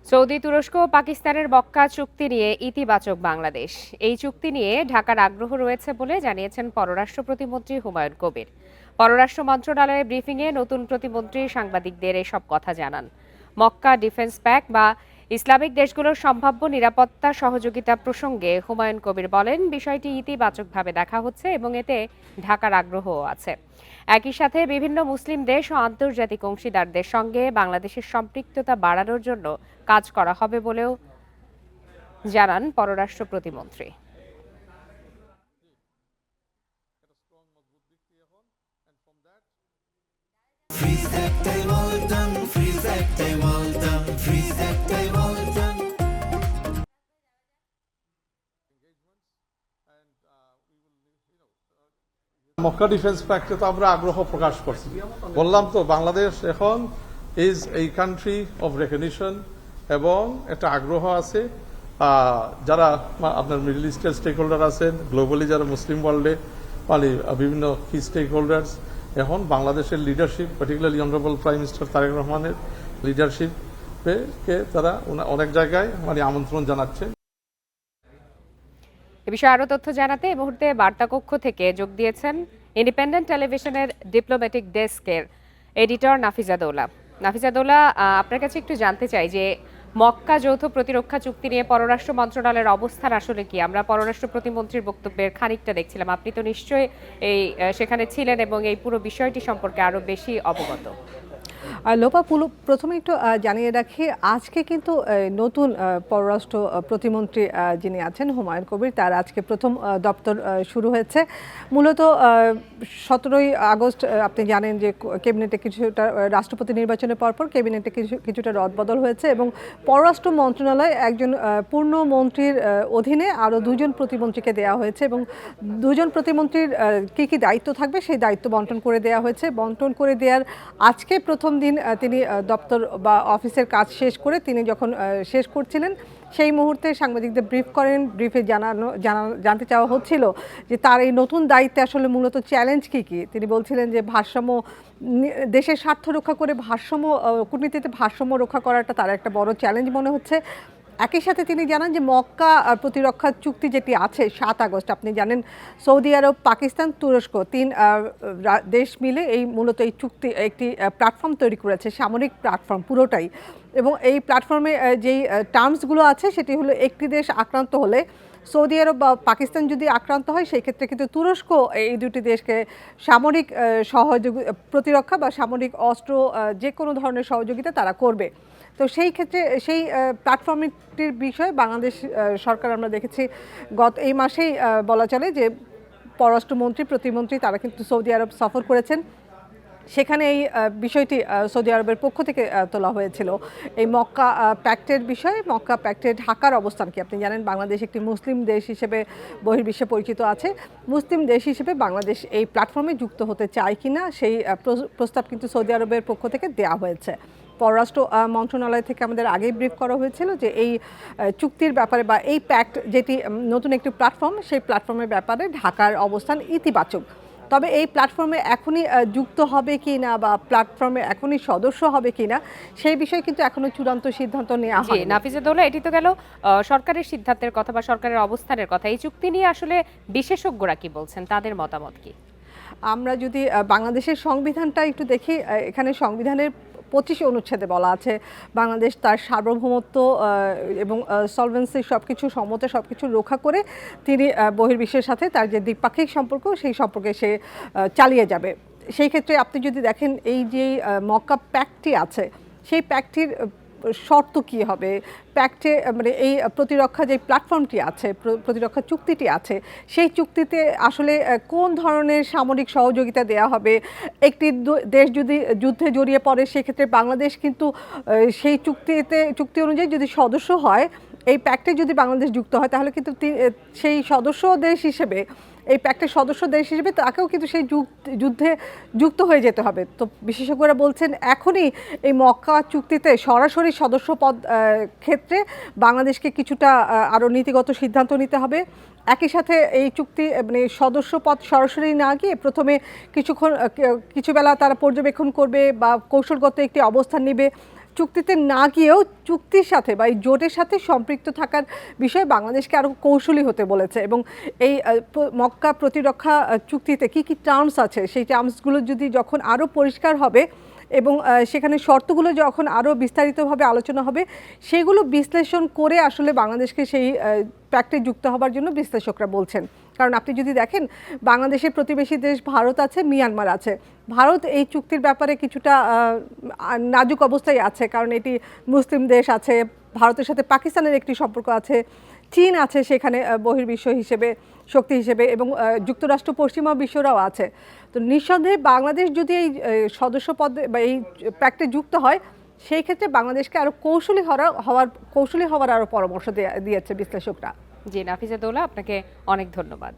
Saudi, তুরস্ক ও পাকিস্তানের মক্কা চুক্তি নিয়ে ইতিবাচক বাংলাদেশ। এই চুক্তি নিয়ে ঢাকার আগ্রহ রয়েছে বলে জানিয়েছেন পররাষ্ট্র প্রতিমন্ত্রী হুমায়ুন কবির। পররাষ্ট্র মন্ত্রণালয়ের ব্রিফিংয়ে নতুন প্রতিমন্ত্রী সাংবাদিকদের এসব কথা জানান। মক্কা ডিফেন্স প্যাক বা ইসলামিক দেশগুলোর সম্ভাব্য নিরাপত্তা সহযোগিতা প্রসঙ্গে হুমায়ুন কবির বলেন, বিষয়টি ইতিবাচকভাবে দেখা হচ্ছে এবং এতে ঢাকার আগ্রহও আছে। একই সাথে বিভিন্ন মুসলিম দেশ ও আন্তর্জাতিক অংশীদারদের সঙ্গে বাংলাদেশের সম্পৃক্ততা বাড়ানোর জন্য কাজ করা হবে বলেও জানান পররাষ্ট্র প্রতিমন্ত্রী। মক্কা ডিফেন্স প্যাক্টে তো আমরা আগ্রহ প্রকাশ করছি, বললাম তো বাংলাদেশ এখন ইজ এই কান্ট্রি অফ রেকগনিশন এবং একটা আগ্রহ আছে। যারা আপনার মিডল ইস্টের স্টেক হোল্ডার আছেন, গ্লোবালি যারা মুসলিম ওয়ার্ল্ডে মানে বিভিন্ন কি স্টেক হোল্ডার্স এখন বাংলাদেশের leadership, particularly honourable prime minister Tarique রহমানের লিডারশিপকে তারা অনেক জায়গায় মানে আমন্ত্রণ জানাচ্ছে। এ বিষয়ে আরো তথ্য জানাতে এই মুহূর্তে বার্তা কক্ষ থেকে যোগ দিয়েছেন ইন্ডিপেন্ডেন্ট টেলিভিশনের ডিপ্লোম্যাটিক ডেস্কের এডিটর নাফিজা দৌলা। নাফিজা দৌলা, আপনার কাছে একটু জানতে চাই যে মক্কা যৌথ প্রতিরক্ষা চুক্তি নিয়ে পররাষ্ট্র মন্ত্রণালয়ের অবস্থান আসলে কি? আমরা পররাষ্ট্র প্রতিমন্ত্রীর বক্তব্যের খানিকটা দেখছিলাম, আপনি তো নিশ্চয়ই সেখানে ছিলেন এবং এই পুরো বিষয়টি সম্পর্কে আরো বেশি অবগত। লোপা, প্রথমে একটু জানিয়ে রাখি, আজকে কিন্তু নতুন পররাষ্ট্র প্রতিমন্ত্রী যিনি আছেন হুমায়ুন কবির, তার আজকে প্রথম দপ্তর শুরু হয়েছে। মূলত 17ই আগস্ট আপনি জানেন যে ক্যাবিনেটে কিছুটা রাষ্ট্রপতি নির্বাচনের পরপর ক্যাবিনেটে কিছুটা রদবদল হয়েছে এবং পররাষ্ট্র মন্ত্রণালয় একজন পূর্ণ মন্ত্রীর অধীনে আরও দুজন প্রতিমন্ত্রীকে দেওয়া হয়েছে এবং দুজন প্রতিমন্ত্রীর কী কী দায়িত্ব থাকবে সেই দায়িত্ব বন্টন করে দেওয়া হয়েছে। বন্টন করে দেওয়ার আজকে প্রথম দিন তিনি দপ্তর বা অফিসের কাজ শেষ করে তিনি যখন শেষ করছিলেন সেই মুহূর্তে সাংবাদিকদের ব্রিফ করেন। ব্রিফে জানতে চাওয়া হচ্ছিল যে তার এই নতুন দায়িত্বে আসলে মূলত চ্যালেঞ্জ কী কী। তিনি বলছিলেন যে ভারসাম্য, দেশের স্বার্থ রক্ষা করে ভারসাম্য, কূটনীতিতে ভারসাম্য রক্ষা করাটা তার একটা বড় চ্যালেঞ্জ মনে হচ্ছে। একই সাথে তিনি জানান যে মক্কা প্রতিরক্ষা চুক্তি যেটি আছে 7 আগস্ট, আপনি জানেন সৌদি আরব, পাকিস্তান, তুরস্ক 3 দেশ মিলে এই মূলত এই চুক্তি একটি প্ল্যাটফর্ম তৈরি করেছে, সামরিক প্ল্যাটফর্ম পুরোটাই। এবং এই প্ল্যাটফর্মে যেই টার্মসগুলো আছে সেটি হলো একটি দেশ আক্রান্ত হলে সৌদি আরব বা পাকিস্তান যদি আক্রান্ত হয় সেই ক্ষেত্রে কিন্তু তুরস্ক এই দুটি দেশকে সামরিক প্রতিরক্ষা বা সামরিক অস্ত্র যে কোনো ধরনের সহযোগিতা তারা করবে। তো সেই ক্ষেত্রে সেই প্ল্যাটফর্মটির বিষয়ে বাংলাদেশ সরকার আমরা দেখেছি এই মাসেই বলা চলে যে পররাষ্ট্রমন্ত্রী প্রতিমন্ত্রী তারা কিন্তু সৌদি আরব সফর করেছেন। সেখানে এই বিষয়টি সৌদি আরবের পক্ষ থেকে তোলা হয়েছিল। এই মক্কা প্যাক্টের বিষয়ে, মক্কা প্যাক্টে ঢাকার অবস্থান কি? আপনি জানেন বাংলাদেশ একটি মুসলিম দেশ হিসেবে বহির্বিশ্বে পরিচিত আছে। মুসলিম দেশ হিসেবে বাংলাদেশ এই প্ল্যাটফর্মে যুক্ত হতে চায় কিনা সেই প্রস্তাব কিন্তু সৌদি আরবের পক্ষ থেকে দেওয়া হয়েছে। পররাষ্ট্র মন্ত্রণালয় থেকে আমাদের আগেই ব্রিফ করা হয়েছিল যে এই চুক্তির ব্যাপারে বা এই প্যাক্ট যেটি নতুন একটি প্ল্যাটফর্ম, সেই প্ল্যাটফর্মের ব্যাপারে ঢাকার অবস্থান ইতিবাচক। তবে এই প্ল্যাটফর্মে এখনই যুক্ত হবে কি না বা প্ল্যাটফর্মে এখনই সদস্য হবে কি না সেই বিষয়ে কিন্তু এখনো চূড়ান্ত সিদ্ধান্ত নেওয়া হয়নি। নাফিজা দৌলা, এটি তো গেল সরকারের সিদ্ধান্তের কথা বা সরকারের অবস্থানের কথা। এই চুক্তি নিয়ে আসলে বিশেষজ্ঞরা কি বলছেন, তাদের মতামত কি? আমরা যদি বাংলাদেশের সংবিধানটা একটু দেখি, এখানে সংবিধানের 25 অনুচ্ছেদে বলা আছে বাংলাদেশ তার সার্বভৌমত্ব এবং সলভেন্সি সবকিছু সমতা সবকিছু রক্ষা করে তিনি বহির্বিশ্বের সাথে তার যে দ্বিপাক্ষিক সম্পর্ক সেই সম্পর্কে সে চালিয়ে যাবে। সেই ক্ষেত্রে আপনি যদি দেখেন এই যে মক্কা প্যাক্টটি আছে সেই প্যাক্টটির শর্ত কি হবে, প্যাক্টে মানে এই প্রতিরক্ষা যে প্ল্যাটফর্মটি আছে, প্রতিরক্ষা চুক্তিটি আছে, সেই চুক্তিতে আসলে কোন ধরনের সামরিক সহযোগিতা দেওয়া হবে। একটি দেশ যদি যুদ্ধে জড়িয়ে পড়ে সেক্ষেত্রে বাংলাদেশ কিন্তু সেই চুক্তি অনুযায়ী যদি সদস্য হয়, এই প্যাক্টে যদি বাংলাদেশ যুক্ত হয় তাহলে কিন্তু সেই সদস্য দেশ হিসেবে, এই প্যাক্টের সদস্য দেশ হিসেবে তাকেও কিন্তু সেই যুদ্ধে যুক্ত হয়ে যেতে হবে। তো বিশেষজ্ঞরা বলছেন এখনই এই মক্কা চুক্তিতে সরাসরি সদস্য পদ ক্ষেত্রে বাংলাদেশকে কিছুটা আরও নীতিগত সিদ্ধান্ত নিতে হবে। একই সাথে এই চুক্তি মানে সদস্য পদ সরাসরি না গিয়ে প্রথমে কিছু বেলা তারা পর্যবেক্ষণ করবে বা কৌশলগত একটি অবস্থান নেবে। চুক্তিতে না গিয়েও চুক্তির সাথে বা এই জোটের সাথে সম্পৃক্ত থাকার বিষয়ে বাংলাদেশকে আরও কৌশলী হতে বলেছে এবং এই মক্কা প্রতিরক্ষা চুক্তিতে কি কি টার্মস আছে সেই টার্মসগুলো যদি যখন আরও পরিষ্কার হবে এবং সেখানে শর্তগুলো যখন আরও বিস্তারিতভাবে আলোচনা হবে সেগুলো বিশ্লেষণ করে আসলে বাংলাদেশকে সেই প্যাক্টে যুক্ত হবার জন্য বিশ্লেষকরা বলছেন। কারণ আপনি যদি দেখেন বাংলাদেশের প্রতিবেশী দেশ ভারত আছে, মিয়ানমার আছে। ভারত এই চুক্তির ব্যাপারে কিছুটা নাজুক অবস্থায় আছে, কারণ এটি মুসলিম দেশ আছে, ভারতের সাথে পাকিস্তানের একটি সম্পর্ক আছে, চীন আছে সেখানে বহির্বিশ্ব হিসেবে শক্তি হিসেবে, এবং যুক্তরাষ্ট্র পশ্চিমা বিশ্বরাও আছে। তো নিঃসন্দেহে বাংলাদেশ যদি এই সদস্য পদে বা এই প্যাক্টে যুক্ত হয় সেই ক্ষেত্রে বাংলাদেশকে আরও কৌশলী হওয়ার আরও পরামর্শ দিয়েছে বিশ্লেষকরা। জি, নাফিজা দৌলা, আপনাকে অনেক ধন্যবাদ।